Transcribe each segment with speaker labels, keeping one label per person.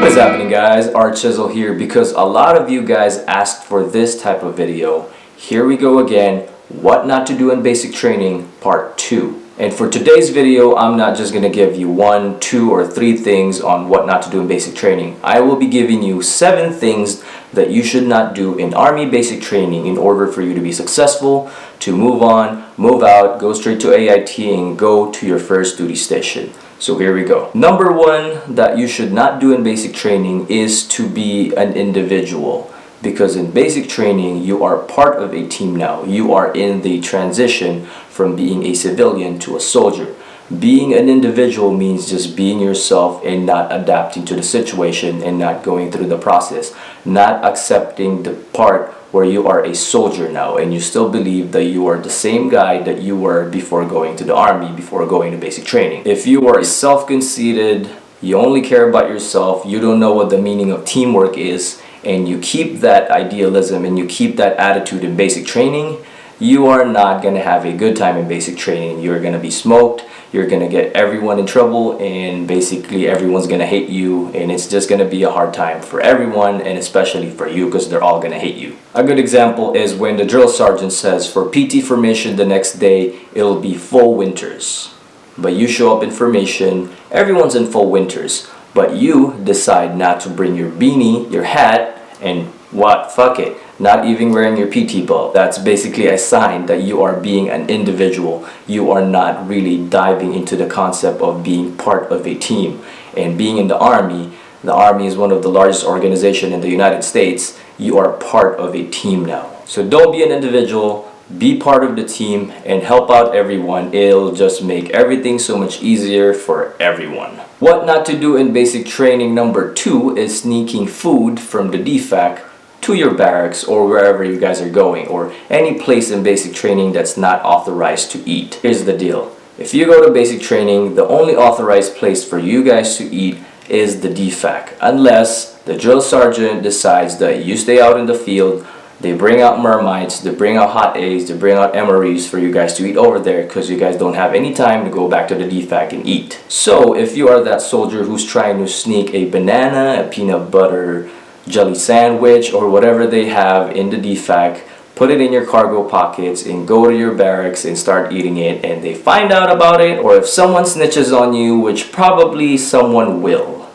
Speaker 1: What is happening, guys? Archiezzle here because a lot of you guys asked for this type of video. Here we go again, what not to do in basic training part 2. And for today's video, I'm not just going to give you 1, 2, or 3 things on what not to do in basic training. I will be giving you 7 things that you should not do in Army basic training in order for you to be successful, to move on, move out, go straight to AIT, and go to your first duty station. So here we go. Number 1 that you should not do in basic training is to be an individual. Because in basic training, you are part of a team now. You are in the transition from being a civilian to a soldier. Being an individual means just being yourself and not adapting to the situation and not going through the process. Not accepting the part where you are a soldier now and you still believe that you are the same guy that you were before going to the Army, before going to basic training. If you are self-conceited, you only care about yourself, you don't know what the meaning of teamwork is, and you keep that idealism and you keep that attitude in basic training, you are not going to have a good time in basic training. You're going to be smoked, you're going to get everyone in trouble, and basically everyone's going to hate you, and it's just going to be a hard time for everyone, and especially for you, because they're all going to hate you. A good example is when the drill sergeant says for PT formation the next day it'll be full winters, but you show up in formation, everyone's in full winters, but you decide not to bring your beanie, your hat, and what? Fuck it. Not even wearing your PT belt. That's basically a sign that you are being an individual. You are not really diving into the concept of being part of a team. And being in the Army is one of the largest organizations in the United States. You are part of a team now. So don't be an individual. Be part of the team and help out everyone. It'll just make everything so much easier for everyone. What not to do in basic training number 2 is sneaking food from the DFAC to your barracks or wherever you guys are going, or any place in basic training that's not authorized to eat. Here's the deal. If you go to basic training, the only authorized place for you guys to eat is the DFAC, unless the drill sergeant decides that you stay out in the field. They bring out Marmites, they bring out hot eggs, they bring out MREs for you guys to eat over there because you guys don't have any time to go back to the DFAC and eat. So if you are that soldier who's trying to sneak a banana, a peanut butter jelly sandwich, or whatever they have in the DFAC, put it in your cargo pockets and go to your barracks and start eating it, and they find out about it, or if someone snitches on you, which probably someone will,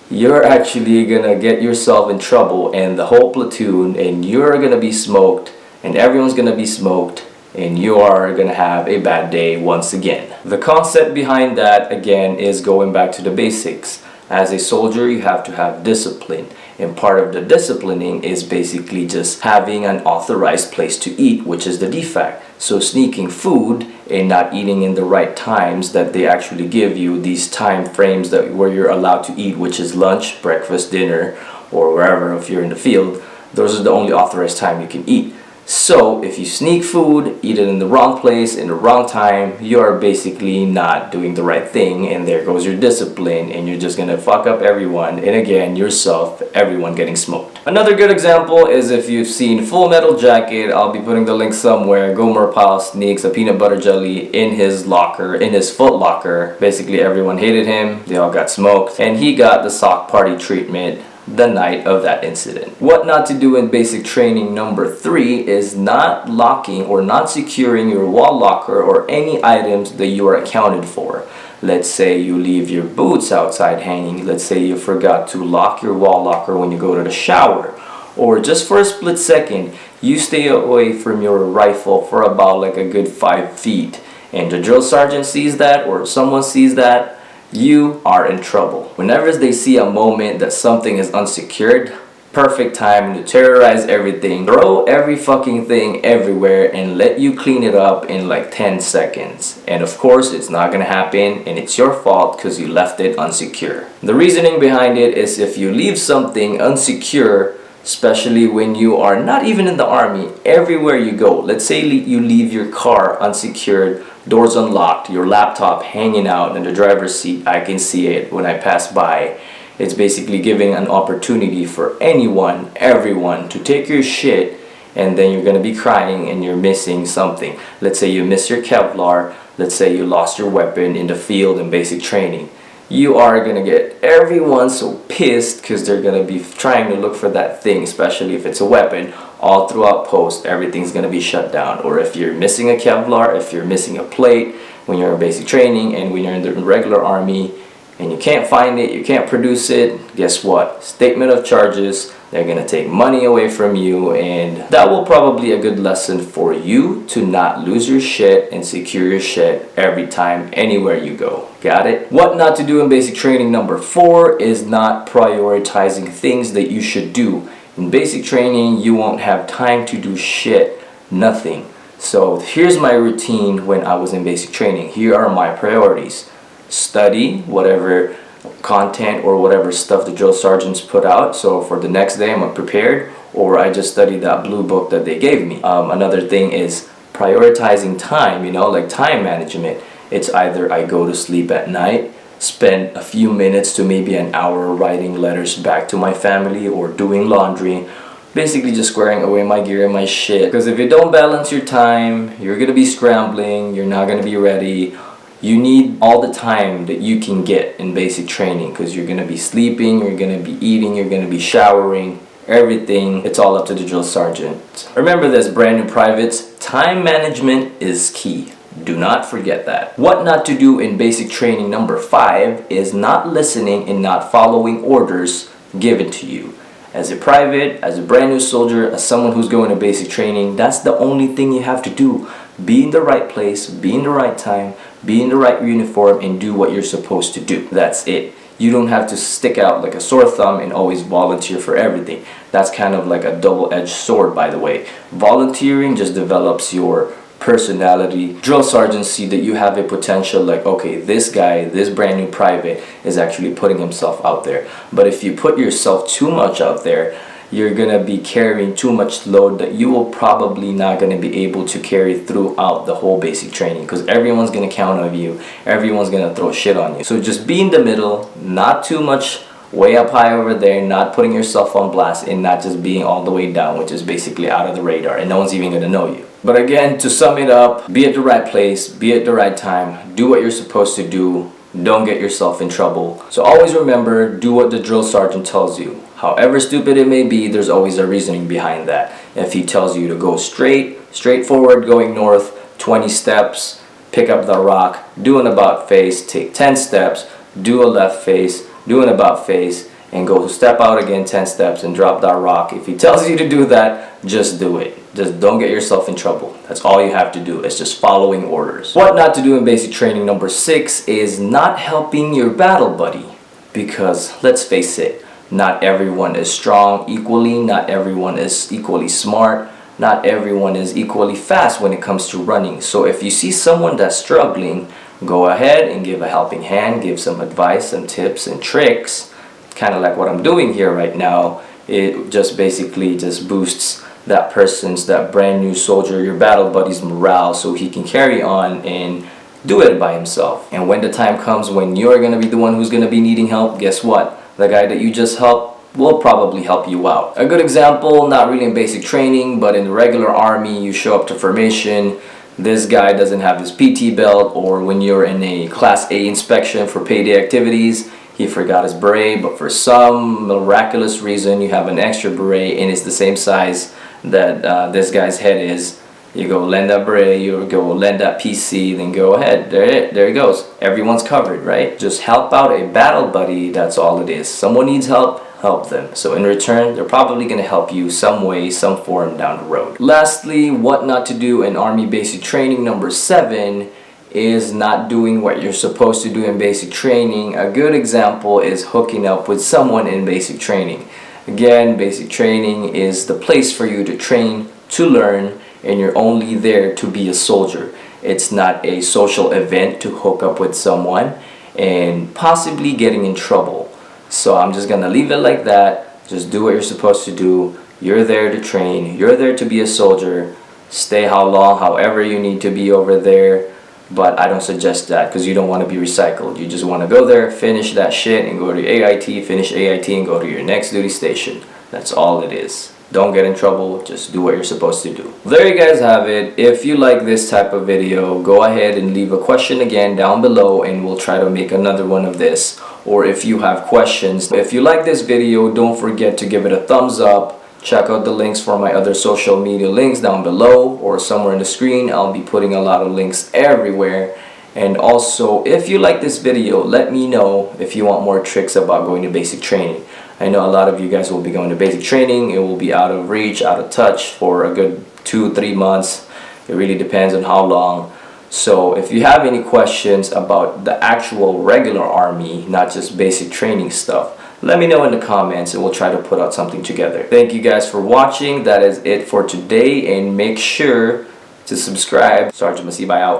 Speaker 1: you're actually gonna get yourself in trouble and the whole platoon, and you're gonna be smoked and everyone's gonna be smoked, and you are gonna have a bad day once again. The concept behind that, again, is going back to the basics. As a soldier, you have to have discipline, and part of the disciplining is basically just having an authorized place to eat, which is the DFAC. So sneaking food and not eating in the right times that they actually give you, these time frames that where you're allowed to eat, which is lunch, breakfast, dinner, or wherever if you're in the field, those are the only authorized time you can eat. So if you sneak food, eat it in the wrong place, in the wrong time, you're basically not doing the right thing, and there goes your discipline, and you're just gonna fuck up everyone, and again, yourself, everyone getting smoked. Another good example is if you've seen Full Metal Jacket, I'll be putting the link somewhere. Gomer Pyle sneaks a peanut butter jelly in his locker, in his foot locker. Basically everyone hated him, they all got smoked, and he got the sock party treatment the night of that incident. What not to do in basic training number 3 is not locking or not securing your wall locker or any items that you are accounted for. Let's say you leave your boots outside hanging. Let's say you forgot to lock your wall locker when you go to the shower, or just for a split second you stay away from your rifle for about like a good 5 feet, and the drill sergeant sees that or someone sees that, you are in trouble. Whenever they see a moment that something is unsecured, perfect time to terrorize everything. Throw every fucking thing everywhere and let you clean it up in like 10 seconds. And of course, it's not gonna happen, and it's your fault because you left it unsecure. The reasoning behind it is if you leave something unsecure, especially when you are not even in the Army, everywhere you go, let's say you leave your car unsecured, doors unlocked, your laptop hanging out in the driver's seat, I can see it when I pass by. It's basically giving an opportunity for anyone, everyone to take your shit, and then you're gonna be crying and you're missing something. Let's say you miss your Kevlar, let's say you lost your weapon in the field in basic training. you are gonna get everyone so pissed because they're gonna be trying to look for that thing, especially if it's a weapon. All throughout post, everything's gonna be shut down. Or if you're missing a Kevlar, if you're missing a plate when you're in basic training and when you're in the regular army and you can't find it, you can't produce it, guess what? Statement of charges. They're gonna take money away from you, and that will probably be a good lesson for you to not lose your shit and secure your shit every time, anywhere you go. Got it? What not to do in basic training number 4 is not prioritizing things that you should do. In basic training, you won't have time to do shit, nothing. So here's my routine when I was in basic training. Here are my priorities. Study whatever content or whatever stuff the drill sergeants put out, so for the next day I'm prepared, or I just studied that blue book that they gave me. Another thing is prioritizing time, like time management. It's either I go to sleep at night, spend a few minutes to maybe an hour writing letters back to my family or doing laundry, basically just squaring away my gear and my shit, because if you don't balance your time, you're gonna be scrambling, you're not gonna be ready. You need all the time that you can get in basic training, because you're going to be sleeping, you're going to be eating, you're going to be showering, everything. It's all up to the drill sergeant. Remember this, brand new privates, time management is key. Do not forget that. What not to do in basic training number 5 is not listening and not following orders given to you. As a private, as a brand new soldier, as someone who's going to basic training, that's the only thing you have to do. Be in the right place, be in the right time, be in the right uniform, and do what you're supposed to do. That's it. You don't have to stick out like a sore thumb and always volunteer for everything. That's kind of like a double-edged sword, by the way. Volunteering just develops your personality. Drill sergeants see that you have a potential, like, okay, this guy, this brand new private is actually putting himself out there. But if you put yourself too much out there, you're gonna be carrying too much load that you will probably not gonna be able to carry throughout the whole basic training, because everyone's gonna count on you, everyone's gonna throw shit on you. So just be in the middle, not too much way up high over there, not putting yourself on blast, and not just being all the way down, which is basically out of the radar and no one's even gonna know you. But again, to sum it up, be at the right place, be at the right time, do what you're supposed to do, don't get yourself in trouble. So always remember, do what the drill sergeant tells you. However stupid it may be, there's always a reasoning behind that. If he tells you to go straight forward, going north, 20 steps, pick up the rock, do an about face, take 10 steps, do a left face, do an about face, and go step out again 10 steps and drop that rock. If he tells you to do that, just do it. Just don't get yourself in trouble. That's all you have to do. It's just following orders. What not to do in basic training number 6 is not helping your battle buddy. Because let's face it, not everyone is strong equally, not everyone is equally smart, not everyone is equally fast when it comes to running. So if you see someone that's struggling, go ahead and give a helping hand, give some advice, some tips and tricks, kind of like what I'm doing here right now. It just basically just boosts that person's, that brand new soldier, your battle buddy's morale, so he can carry on and do it by himself. And when the time comes when you're going to be the one who's going to be needing help, guess what? The guy that you just helped will probably help you out. A good example, not really in basic training, but in the regular army, you show up to formation, this guy doesn't have his PT belt, or when you're in a Class A inspection for payday activities, he forgot his beret, but for some miraculous reason, you have an extra beret and it's the same size that this guy's head is. You go lend that beret, you go lend that PC, then go ahead. There it goes. Everyone's covered, right? Just help out a battle buddy, that's all it is. Someone needs help, help them. So in return, they're probably going to help you some way, some form down the road. Lastly, what not to do in Army basic training number 7 is not doing what you're supposed to do in basic training. A good example is hooking up with someone in basic training. Again, basic training is the place for you to train, to learn, and you're only there to be a soldier. It's not a social event to hook up with someone and possibly getting in trouble. So I'm just gonna leave it like that. Just do what you're supposed to do. You're there to train, you're there to be a soldier. Stay how long, however you need to be over there, but I don't suggest that because you don't want to be recycled. You just want to go there, finish that shit, and go to AIT, finish AIT, and go to your next duty station. That's all it is. Don't get in trouble, just do what you're supposed to do. There you guys have it. If you like this type of video, go ahead and leave a question again down below and we'll try to make another one of this. Or if you have questions, if you like this video, don't forget to give it a thumbs up. Check out the links for my other social media links down below or somewhere in the screen. I'll be putting a lot of links everywhere. And also, if you like this video, let me know if you want more tricks about going to basic training. I know a lot of you guys will be going to basic training. It will be out of reach, out of touch for a good 2-3 months. It really depends on how long. So if you have any questions about the actual regular army, not just basic training stuff, let me know in the comments and we'll try to put out something together. Thank you guys for watching. That is it for today, and make sure to subscribe. Sergeant Masiba out.